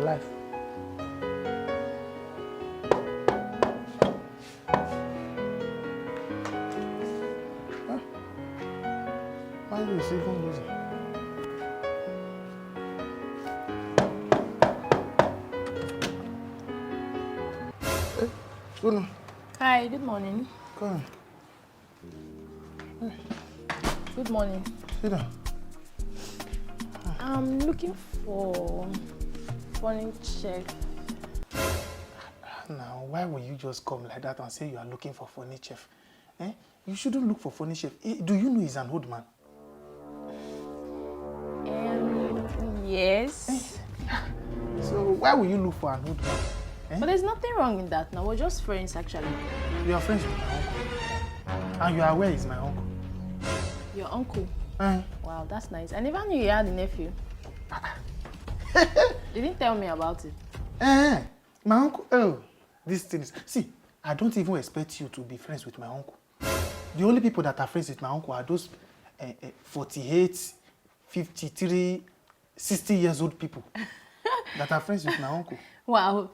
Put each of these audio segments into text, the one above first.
life. Huh? Why are you even losing? Hey, Bruno. Hi, good morning. Come on. Hey. Good morning. Sit down. I'm looking for funny chef. Now, why will you just come like that and say you are looking for funny chef? Eh? You shouldn't look for funny chef. Do you know he's an old man? Yes. So why will you look for an old man? Eh? But there's nothing wrong in that now. We're just friends, actually. You are friends with my uncle. And you are aware he's my uncle. Your uncle? Eh? Wow, that's nice. I never knew you had a nephew. You didn't tell me about it. Eh? My uncle? Oh, these things. See, I don't even expect you to be friends with my uncle. The only people that are friends with my uncle are those 48, 53, 60 years old people that are friends with my uncle. Wow.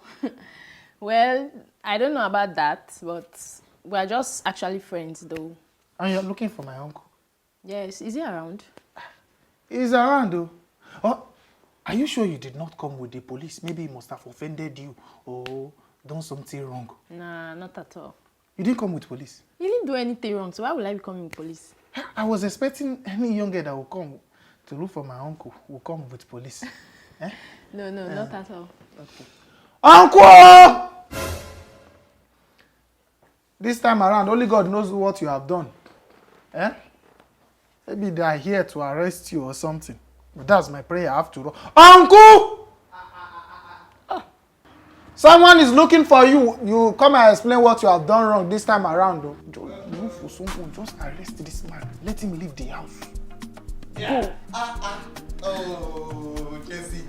Well, I don't know about that, but we're just actually friends, though. And you're looking for my uncle? Yes. Is he around? He's around, though. Oh, are you sure you did not come with the police? Maybe he must have offended you or done something wrong. Nah, not at all. You didn't come with police? You didn't do anything wrong, so why would I be coming with police? I was expecting any young girl that will come to look for my uncle will come with police. Eh? No, not at all. Okay. Uncle! This time around, only God knows what you have done. Eh? Maybe they are here to arrest you or something. But that's my prayer after all. Uncle! Someone is looking for you. You come and explain what you have done wrong this time around. Though. Just look for someone. Just arrest this man. Let him leave the house. Yeah. Go. Oh, Jesse.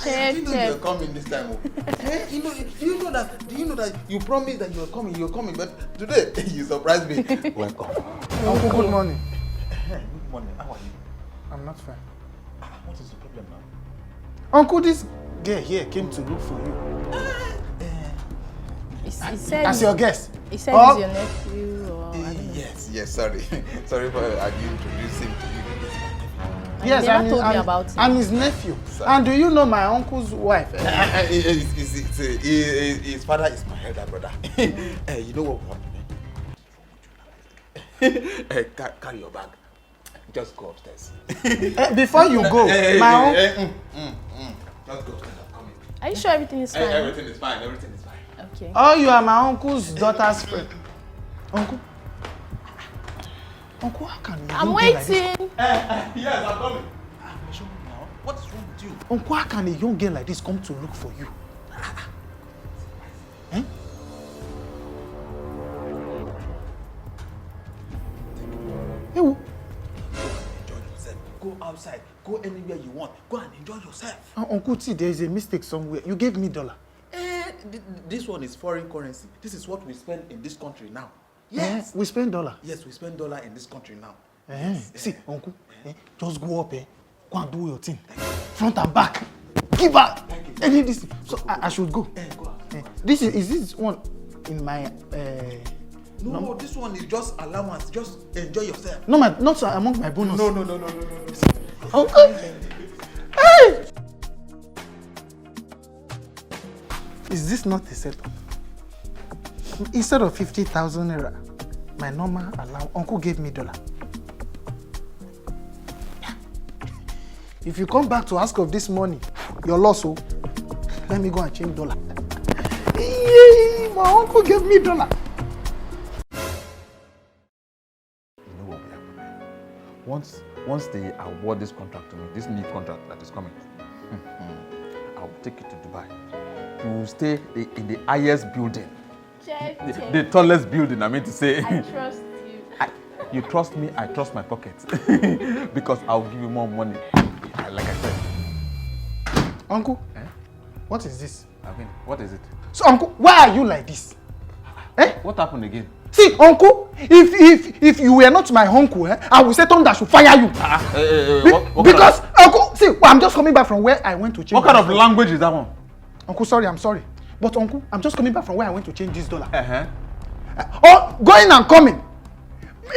Chef, you know you're coming this time. Eh? Do you know that you promised that you're coming, but today you surprised me. Welcome. Uncle, good morning. Good morning. How are you? I'm not fine. What is the problem now? Uncle, this girl here came to look for you. He said as your guest. He said he's your nephew or I don't know. Yes, sorry. Sorry for I didn't introduce him to you. Yes, he never told me about him. And his nephew. Sorry. And do you know my uncle's wife? His father is my elder brother. You know what happened? Carry your bag. Just go upstairs. Before you go, my uncle... Just go upstairs, I'm coming. Are you sure everything is fine? Everything is fine, Okay. Oh, you are my uncle's daughter's friend. Uncle? Uncle, how can you? I'm waiting. Yes, I'm coming. What is wrong with you? Uncle, how can a young girl like this come to look for you? Eh? Hey, go and enjoy yourself. Go outside. Go anywhere you want. Go and enjoy yourself. Uncle T, there is a mistake somewhere. You gave me $1. This one is foreign currency. This is what we spend in this country now. Yes. We spend $1. Yes, we spend $1 in this country now. Yes. See, Uncle, just go up, go and do your thing. Front and back. Give her any this. So I should go. Go out. Is this one in my No, this one is just allowance. Just enjoy yourself. No, not among my bonus. No. Uncle! Hey! Is this not a setup? Instead of 50,000 naira, my normal allowance, Uncle gave me $1. If you come back to ask of this money, your loss, oh, let me go and change $1. Yay! My uncle gave me $1. You know what will happen? Once they award this contract to me, this new contract that is coming, I'll take you to Dubai. You will stay in the highest building. The tallest building, I mean to say. I trust you. You trust me, I trust my pocket. Because I'll give you more money. Like I said. Uncle, what is this? I mean, what is it? So, Uncle, why are you like this? What happened again? See, Uncle, If you were not my uncle, I would say Thunder should fire you. Because uncle, see, I'm just coming back from where I went to change. What kind of language is that one? Uncle, sorry, I'm sorry. But uncle, I'm just coming back from where I went to change this dollar. Going and coming.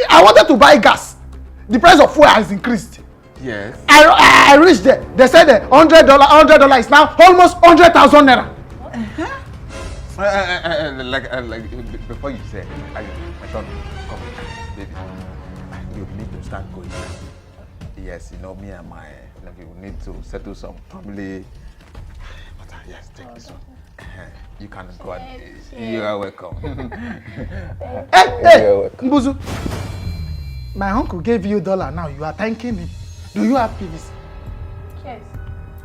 I wanted to buy gas. The price of fuel has increased. Yes. I reached there. They said $100 is now almost 100,000 naira. Like before you say, my son, come, baby, you need to start going now. Yes, you know, me and my nephew need to settle some family. But yes, take this one. You can go and you are welcome. Hey, Mbuzu. My uncle gave you $1 now. You are thanking him. Do you have PVC? Yes.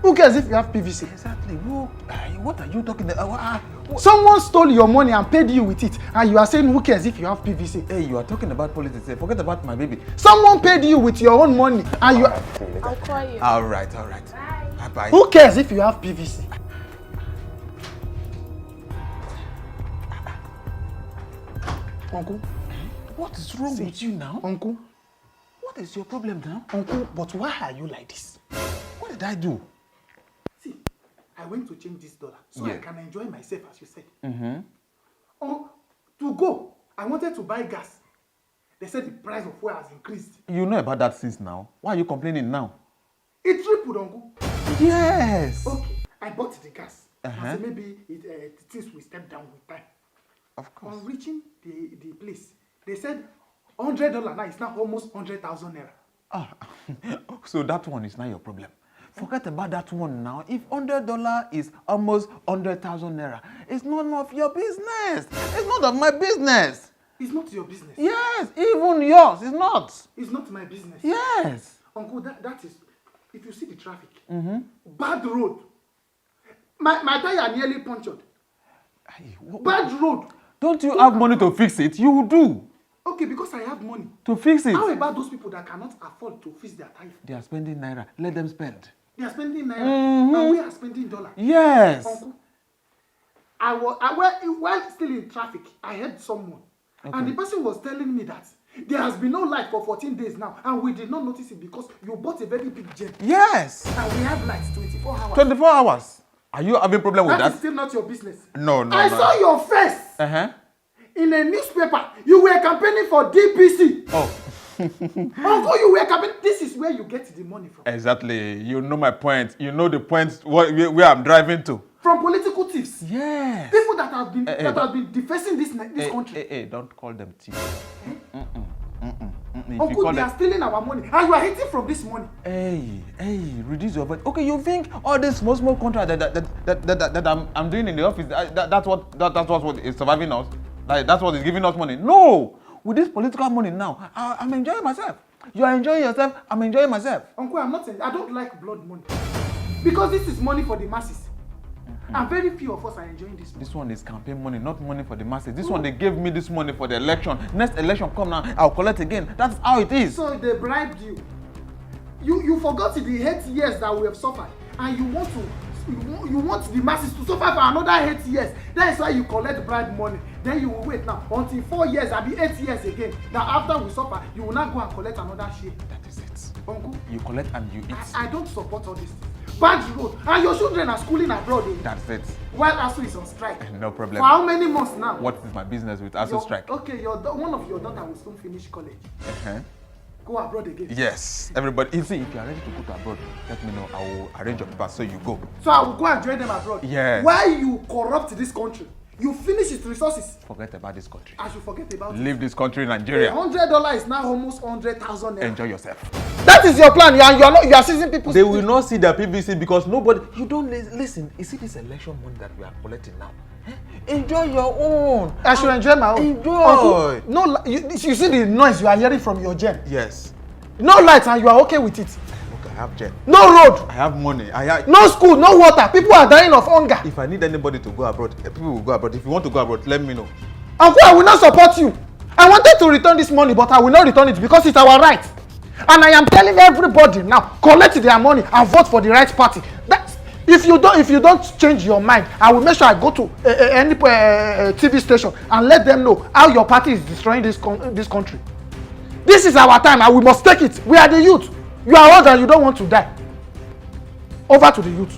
Who cares if you have PVC? Exactly. What are you talking about? Someone stole your money and paid you with it, and you are saying who cares if you have PVC? Hey, you are talking about politics. Forget about my baby. Someone paid you with your own money, and you. I'll call you. All right. Bye. Bye. Who cares if you have PVC? Uncle, What is wrong with you now? Uncle, What is your problem now? Uncle, but why are you like this? What did I do? See, I went to change this dollar so I can enjoy myself, as you said. To go, I wanted to buy gas. They said the price of fuel has increased. You know about that since now. Why are you complaining now? It tripled, Uncle. Yes. Okay, I bought the gas. I said maybe things will step down with time. Of course. On reaching the place, they said $100 now is now almost 100,000 naira. So that one is not your problem. Forget about that one now. If $100 is almost 100,000 naira, it's none of your business. It's not of my business. It's not your business. Yes, even yours. It's not. It's not my business. Yes. Uncle, that is, if you see the traffic, bad road. My tire nearly punctured. Bad road. Don't you have money to fix it? You do. Okay, because I have money. To fix it. How about those people that cannot afford to fix their tire? They are spending naira. Let them spend. They are spending naira, and we are spending dollar. Yes. Uncle, while still in traffic, I heard someone, and the person was telling me that there has been no light for 14 days now, and we did not notice it because you bought a very big jet. Yes. And we have lights 24 hours. 24 hours. Are you having problem with that? That is still not your business. No. I saw your face in a newspaper. You were campaigning for DPC. Oh. Uncle, you were campaigning. This is where you get the money from. Exactly. You know my point. You know the point where I'm driving to. From political thieves. Yes. People that have been defacing this country. Hey, don't call them thieves. Uncle, they are stealing our money, and you are hating from this money. Hey, reduce your voice. Okay, you think all this small contract that I'm doing in the office, that's what is surviving us? Like that's what is giving us money? No, with this political money now, I'm enjoying myself. You are enjoying yourself. I'm enjoying myself. Uncle, I don't like blood money because this is money for the masses. And very few of us are enjoying this money. This one is campaign money, not money for the masses. This one, they gave me this money for the election. Next election come now, I'll collect again. That's how it is. So they bribed you. You forgot the 8 years that we have suffered, and you want the masses to suffer for another 8 years. That is why you collect bribe money. Then you will wait now until 4 years, I'll be 8 years again. Now after we suffer, you will not go and collect another share. That is it. Uncle, you collect and you eat. I don't support all this thing. Bad road, and your children are schooling abroad. That's it. While ASU is on strike. No problem. For how many months now? What is my business with ASU strike? Okay, one of your daughter will soon finish college. Go abroad again. Yes, everybody. You see, if you are ready to go to abroad, let me know. I will arrange your papers so you go. So I will go and join them abroad. Yes. Why you corrupt this country? You finish its resources. Forget about this country. I should forget about Leave this country, Nigeria. $100 is now almost 100,000 naira. Enjoy yourself. That is your plan. You are seizing people's. They will not see the PVC because nobody. You don't listen. You see this election money that we are collecting now. Enjoy your own. I should enjoy my own. Enjoy. Uncle, no, you see the noise you are hearing from your gen. Yes. No lights and you are okay with it. Look, I have gen. No road. I have money. No school, no water. People are dying of hunger. If I need anybody to go abroad, people will go abroad. If you want to go abroad, let me know. Uncle, I will not support you. I wanted to return this money, but I will not return it because it's our right. And I am telling everybody now, collect their money and vote for the right party. If you don't change your mind, I will make sure I go to any TV station and let them know how your party is destroying this country. This is our time and we must take it. We are the youth. You are old and you don't want to die. Over to the youth.